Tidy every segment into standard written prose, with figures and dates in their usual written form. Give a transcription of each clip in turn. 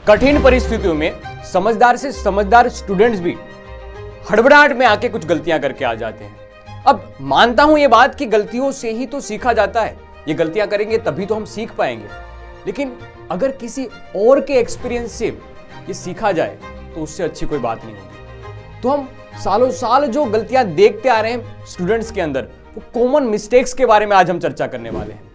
कठिन परिस्थितियों में समझदार से समझदार स्टूडेंट्स भी हड़बड़ाहट में आके कुछ गलतियां करके आ जाते हैं। अब मानता हूं ये बात कि गलतियों से ही तो सीखा जाता है, ये गलतियां करेंगे तभी तो हम सीख पाएंगे। लेकिन अगर किसी और के एक्सपीरियंस से ये सीखा जाए तो उससे अच्छी कोई बात नहीं होगी। तो हम सालों साल जो गलतियां देखते आ रहे हैं स्टूडेंट्स के अंदर, वो कॉमन मिस्टेक्स के बारे में आज हम चर्चा करने वाले हैं।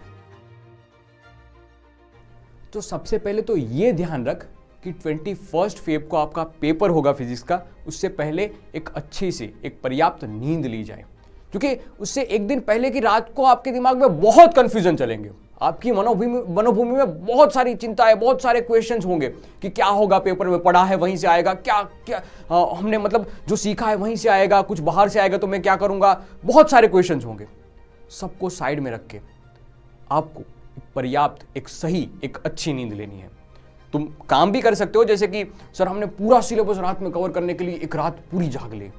तो सबसे पहले तो ये ध्यान रख कि 21 फेब को आपका पेपर होगा फिजिक्स का, उससे पहले एक अच्छी सी एक पर्याप्त नींद ली जाए, क्योंकि उससे एक दिन पहले की रात को आपके दिमाग में बहुत कंफ्यूजन चलेंगे। आपकी मनोभूमि में बहुत सारी चिंताएं, बहुत सारे क्वेश्चंस होंगे कि क्या होगा, पेपर में पढ़ा है वहीं से आएगा, क्या क्या हमने मतलब जो सीखा है वहीं से आएगा, कुछ बाहर से आएगा तो मैं क्या करूंगा, बहुत सारे क्वेश्चंस होंगे। सबको साइड में रख के आपको पर्याप्त एक सही एक अच्छी नींद लेनी है। तुम काम भी कर सकते हो, जैसे कि सर हमने पूरा सिलेबस रात में कवर करने के लिए एक रात पूरी जाग ली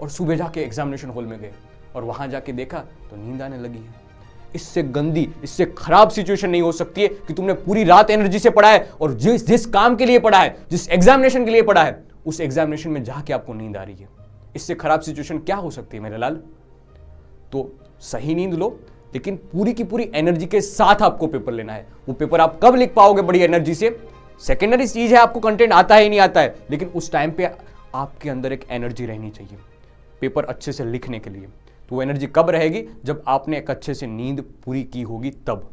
और सुबह जाके एग्जामिनेशन हॉल में गए और वहां जाके देखा तो नींद आने लगी है। इससे गंदी, इससे खराब सिचुएशन नहीं हो सकती है कि तुमने पूरी रात एनर्जी से पढ़ा है और जिस काम के लिए पढ़ा है, जिस एग्जामिनेशन के लिए पढ़ा है, उस एग्जामिनेशन में जाके आपको नींद आ रही है। इससे खराब सिचुएशन क्या हो सकती है मेरे लाल? तो सही नींद लो, लेकिन पूरी की पूरी एनर्जी के साथ आपको पेपर लेना है। वो पेपर आप कब लिख पाओगे बड़ी एनर्जी से, सेकेंडरी चीज है, आपको कंटेंट आता है नहीं आता है, लेकिन उस टाइम पे आपके अंदर एक एनर्जी रहनी चाहिए पेपर अच्छे से लिखने के लिए। तो वो एनर्जी कब रहेगी? जब आपने एक अच्छे से नींद पूरी की होगी तब।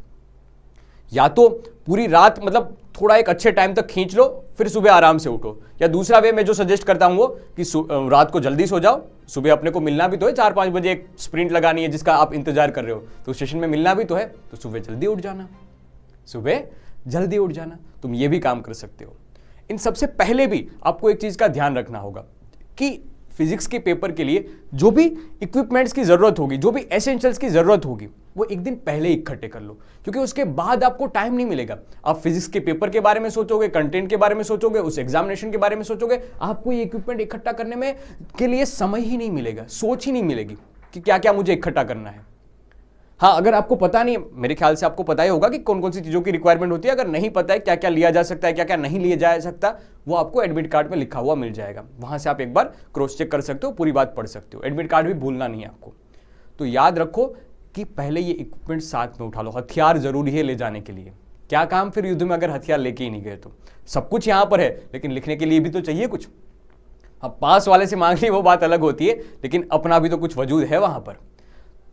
या तो पूरी रात मतलब थोड़ा एक अच्छे टाइम तक खींच लो, फिर सुबह आराम से उठो। या दूसरा वे मैं जो सजेस्ट करता हूं वो कि रात को जल्दी सो जाओ, सुबह अपने को मिलना भी तो है, 4-5 बजे एक स्प्रिंट लगानी है जिसका आप इंतजार कर रहे हो, तो स्टेशन में मिलना भी तो है, तो सुबह जल्दी उठ जाना, सुबह जल्दी उठ जाना। तुम ये भी काम कर सकते हो। इन सबसे पहले भी आपको एक चीज का ध्यान रखना होगा कि फिजिक्स के पेपर के लिए जो भी इक्विपमेंट्स की जरूरत होगी, जो भी एसेंशियल्स की जरूरत होगी, वो एक दिन पहले इकट्ठे कर लो, क्योंकि उसके बाद आपको टाइम नहीं मिलेगा। आप फिजिक्स के पेपर के बारे में सोचोगे, कंटेंट के बारे में सोचोगे, उस एग्जामिनेशन के बारे में सोचोगे, आपको ये इक्विपमेंट इकट्ठा करने में के लिए समय ही नहीं मिलेगा, सोच ही नहीं मिलेगी कि क्या क्या मुझे इकट्ठा करना है। हाँ, अगर आपको पता नहीं, मेरे ख्याल से आपको पता ही होगा कि कौन कौन सी चीजों की रिक्वायरमेंट होती है। अगर नहीं पता है क्या क्या लिया जा सकता है, क्या क्या नहीं लिया जा सकता, वो आपको एडमिट कार्ड में लिखा हुआ मिल जाएगा। वहां से आप एक बार क्रॉस चेक कर सकते हो, पूरी बात पढ़ सकते हो। एडमिट कार्ड भी भूलना नहीं है आपको। तो याद रखो कि पहले ये इक्विपमेंट साथ में उठा लो। हथियार जरूरी है ले जाने के लिए। क्या काम फिर युद्ध में अगर हथियार लेके ही नहीं गए तो? सब कुछ यहां पर है, लेकिन लिखने के लिए भी तो चाहिए कुछ। अब पास वाले से मांग ली वो बात अलग होती है, लेकिन अपना भी तो कुछ वजूद है वहां पर।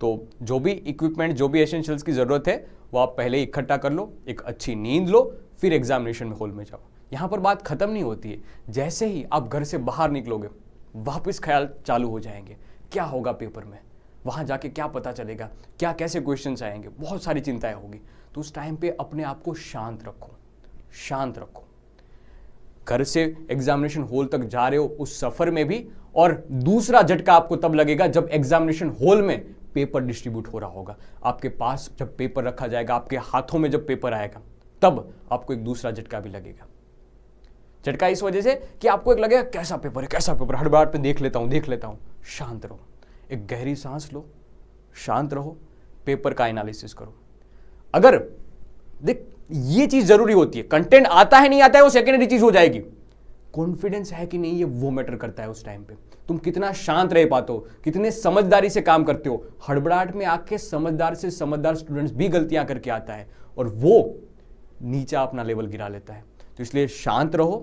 तो जो भी इक्विपमेंट, जो भी एसेंशियल्स की जरूरत है, वो आप पहले ही इकट्ठा कर लो, एक अच्छी नींद लो, फिर एग्जामिनेशन में हॉल में जाओ। यहां पर बात खत्म नहीं होती है। जैसे ही आप घर से बाहर निकलोगे, वापस ख्याल चालू हो जाएंगे, क्या होगा पेपर में, वहां जाके क्या पता चलेगा, क्या कैसे क्वेश्चंस आएंगे, बहुत सारी चिंताएं होगी। तो उस टाइम पे अपने आप को शांत रखो, शांत रखो। घर से एग्जामिनेशन हॉल तक जा रहे हो, उस सफर में भी। और दूसरा झटका आपको तब लगेगा जब एग्जामिनेशन हॉल में पेपर डिस्ट्रीब्यूट हो रहा होगा। आपके पास जब पेपर रखा जाएगा, आपके हाथों में जब पेपर आएगा, तब आपको एक दूसरा झटका भी लगेगा। झटका इस वजह से कि आपको एक लगेगा कैसा पेपर है, कैसा पेपर, हड़बड़ाहट में देख लेता हूं। शांत रहो, एक गहरी सांस लो, शांत रहो, पेपर का एनालिसिस करो। अगर देख, ये चीज जरूरी होती है। कंटेंट आता है नहीं आता है वो सेकेंडरी चीज हो जाएगी। कॉन्फिडेंस है कि नहीं, ये वो मैटर करता है उस टाइम पे। तुम कितना शांत रह पाते हो, कितने समझदारी से काम करते हो। हड़बड़ाहट में आके समझदार से समझदार स्टूडेंट्स भी गलतियां करके आता है और वो नीचा अपना लेवल गिरा लेता है। तो इसलिए शांत रहो,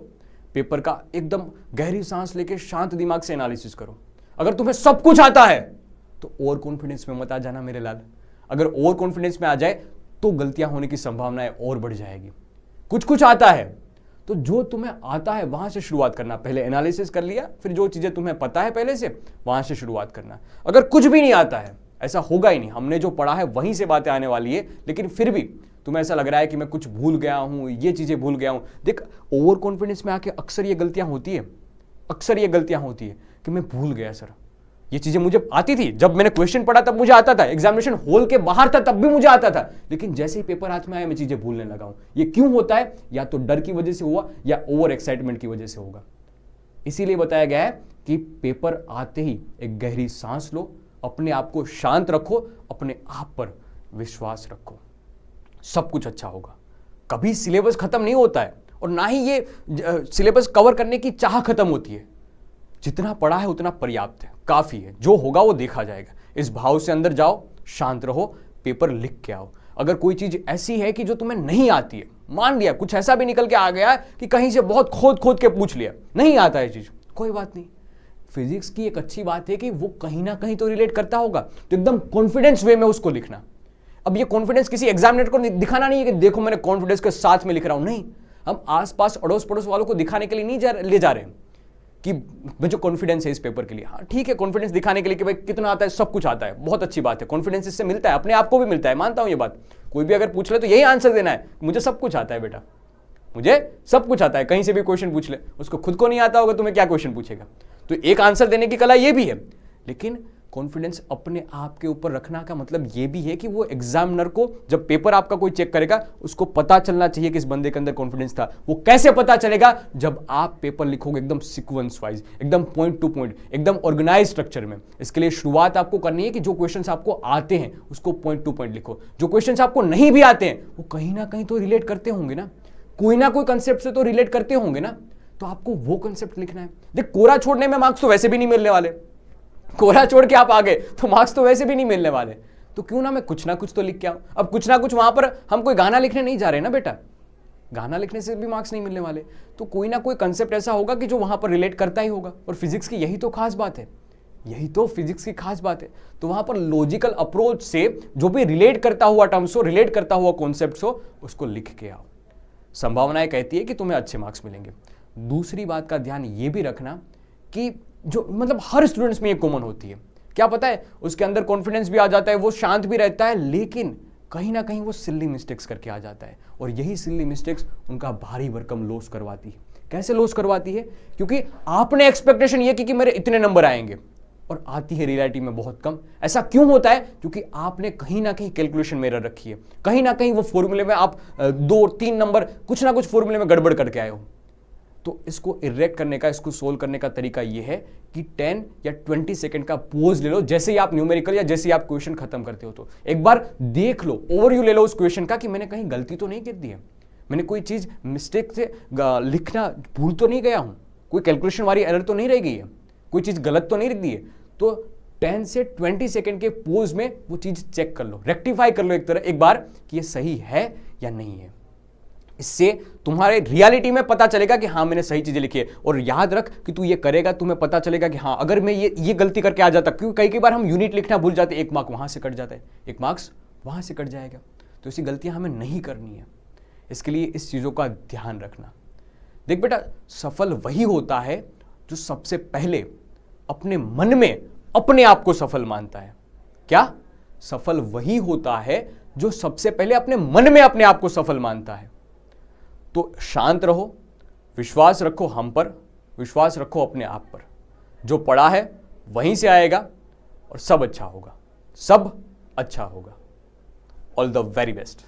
पेपर का एकदम गहरी सांस लेके शांत दिमाग से एनालिसिस करो। अगर तुम्हें सब कुछ आता है तो ओवर कॉन्फिडेंस में मत आ जाना मेरे लाल। अगर ओवर कॉन्फिडेंस में आ जाए तो गलतियां होने की संभावनाएं और बढ़ जाएगी। कुछ आता है तो जो तुम्हें आता है वहां से शुरुआत करना। पहले एनालिसिस कर लिया, फिर जो चीजें तुम्हें पता है पहले से, वहां से शुरुआत करना। अगर कुछ भी नहीं आता है, ऐसा होगा ही नहीं, हमने जो पढ़ा है वहीं से बातें आने वाली है, लेकिन फिर भी तुम्हें ऐसा लग रहा है कि मैं कुछ भूल गया हूं, ये चीजें भूल गया हूं। देख, ओवर कॉन्फिडेंस में आके अक्सर ये गलतियां होती है कि मैं भूल गया सर, ये चीजें मुझे आती थी, जब मैंने क्वेश्चन पढ़ा तब मुझे आता था, एग्जामिनेशन हॉल के बाहर था तब भी मुझे आता था, लेकिन जैसे ही पेपर हाथ में आया मैं चीजें भूलने लगा हूं। ये क्यों होता है? या तो डर की वजह से हुआ या ओवर एक्साइटमेंट की वजह से होगा। इसीलिए बताया गया है कि पेपर आते ही एक गहरी सांस लो, अपने आप को शांत रखो, अपने आप पर विश्वास रखो, सब कुछ अच्छा होगा। कभी सिलेबस खत्म नहीं होता है और ना ही ये सिलेबस कवर करने की चाह खत्म होती है। जितना पढ़ा है उतना पर्याप्त है, काफी है, जो होगा वो देखा जाएगा। इस भाव से अंदर जाओ, शांत रहो, पेपर लिख के आओ। अगर कोई चीज ऐसी है कि जो तुम्हें नहीं आती है, मान लिया कुछ ऐसा भी निकल के आ गया कि कहीं से बहुत खोद खोद के पूछ लिया, नहीं आता है चीज, कोई बात नहीं। फिजिक्स की एक अच्छी बात है कि वो कहीं ना कहीं तो रिलेट करता होगा, तो एकदम कॉन्फिडेंस वे में उसको लिखना। अब ये कॉन्फिडेंस किसी एग्जामिनर को दिखाना नहीं है कि देखो मैंने कॉन्फिडेंस के साथ में लिख रहा हूं, नहीं। हम आसपास अड़ोस पड़ोस वालों को दिखाने के लिए नहीं ले जा रहे हैं कि मुझे कॉन्फिडेंस है इस पेपर के लिए। हाँ ठीक है, कॉन्फिडेंस दिखाने के लिए कि भाई कितना आता है, सब कुछ आता है, बहुत अच्छी बात है। कॉन्फिडेंस इससे मिलता है, अपने आप को भी मिलता है, मानता हूं ये बात। कोई भी अगर पूछ ले तो यही आंसर देना है, मुझे सब कुछ आता है बेटा, मुझे सब कुछ आता है। कहीं से भी क्वेश्चन पूछ ले, उसको खुद को नहीं आता होगा, तुम्हें क्या क्वेश्चन पूछेगा। तो एक आंसर देने की कला ये भी है, लेकिन कॉन्फिडेंस अपने आप के ऊपर रखना का मतलब ये भी है कि वो एग्जामिनर को जब पेपर आपका कोई चेक करेगा, उसको पता चलना चाहिए कि इस बंदे के अंदर कॉन्फिडेंस था। वो कैसे पता चलेगा? जब आप पेपर लिखोगे एकदम सीक्वेंस वाइज, एकदम पॉइंट टू पॉइंट, एकदम ऑर्गेनाइज स्ट्रक्चर में। इसके लिए शुरुआत आपको करनी है कि जो क्वेश्चंस आपको आते हैं उसको पॉइंट टू पॉइंट लिखो। जो क्वेश्चंस आपको नहीं भी आते हैं वो कहीं ना कहीं तो रिलेट करते होंगे ना कोई कंसेप्ट से तो रिलेट करते होंगे ना, तो आपको वो कंसेप्ट लिखना है। देख, कोरा छोड़ने में मार्क्स तो वैसे भी नहीं मिलने वाले, कोरा छोड़ के आप आ गए तो मार्क्स तो वैसे भी नहीं मिलने वाले, तो क्यों ना मैं कुछ ना कुछ तो लिख के आऊं। अब कुछ ना कुछ वहां पर हम कोई गाना लिखने नहीं जा रहे ना बेटा, गाना लिखने से भी मार्क्स नहीं मिलने वाले, तो कोई ना कोई कंसेप्ट ऐसा होगा कि जो वहां पर रिलेट करता ही होगा। और फिजिक्स की यही तो खास बात है, यही तो फिजिक्स की खास बात है। तो वहां पर लॉजिकल अप्रोच से जो भी रिलेट करता हुआ टर्म्स हो, रिलेट करता हुआ कॉन्सेप्ट्स हो, उसको लिख के आओ। संभावनाएं कहती है कि तुम्हें अच्छे मार्क्स मिलेंगे। दूसरी बात का ध्यान ये भी रखना कि जो मतलब हर स्टूडेंट्स में ये कॉमन होती है, क्या पता है उसके अंदर कॉन्फिडेंस भी आ जाता है, वो शांत भी रहता है, लेकिन कहीं ना कहीं वो सिल्ली मिस्टेक्स करके आ जाता है। और यही सिल्ली मिस्टेक्स उनका भारी भरकम लॉस करवाती है। कैसे लॉस करवाती है? क्योंकि आपने एक्सपेक्टेशन ये की कि मेरे इतने नंबर आएंगे और आती है रियलिटी में बहुत कम। ऐसा क्यों होता है? क्योंकि आपने कहीं ना कहीं कैलकुलेशन में एरर रखी है, कहीं ना कहीं वो फॉर्मूले में आप 2-3 नंबर कुछ ना कुछ फॉर्मूले में गड़बड़ करके आए हो। तो इसको इरेक्ट करने का, इसको सोल्व करने का तरीका यह है कि 10 या 20 सेकंड का पॉज ले लो, जैसे ही आप न्यूमेरिकल या जैसे ही आप क्वेश्चन खत्म करते हो। तो एक बार देख लो, ओवरव्यू ले लो उस क्वेश्चन का कि मैंने कहीं गलती तो नहीं कर दी है, मैंने कोई चीज मिस्टेक से लिखना भूल तो नहीं गया हूं, कोई कैलकुलेशन वाली एरर तो नहीं रह गई है, कोई चीज गलत तो नहीं लिख दी है। तो 10 से 20 सेकंड के पोज में वो चीज चेक कर लो, रेक्टिफाई कर लो एक बार कि ये सही है या नहीं है। इससे तुम्हारे रियलिटी में पता चलेगा कि हाँ मैंने सही चीजें लिखी है। और याद रख कि तू ये करेगा, तुम्हें पता चलेगा कि हाँ अगर मैं ये गलती करके आ जाता, क्योंकि कई बार हम यूनिट लिखना भूल जाते, 1 मार्क वहां से कट जाता है, 1 मार्क्स वहां से कट जाएगा। तो ऐसी गलतियां हमें नहीं करनी है, इसके लिए इस चीजों का ध्यान रखना। देख बेटा, सफल वही होता है जो सबसे पहले अपने मन में अपने आप को सफल मानता है। क्या? सफल वही होता है जो सबसे पहले अपने मन में अपने आप को सफल मानता है। तो शांत रहो, विश्वास रखो हम पर, विश्वास रखो अपने आप पर। जो पढ़ा है वहीं से आएगा और सब अच्छा होगा, सब अच्छा होगा। All the very best.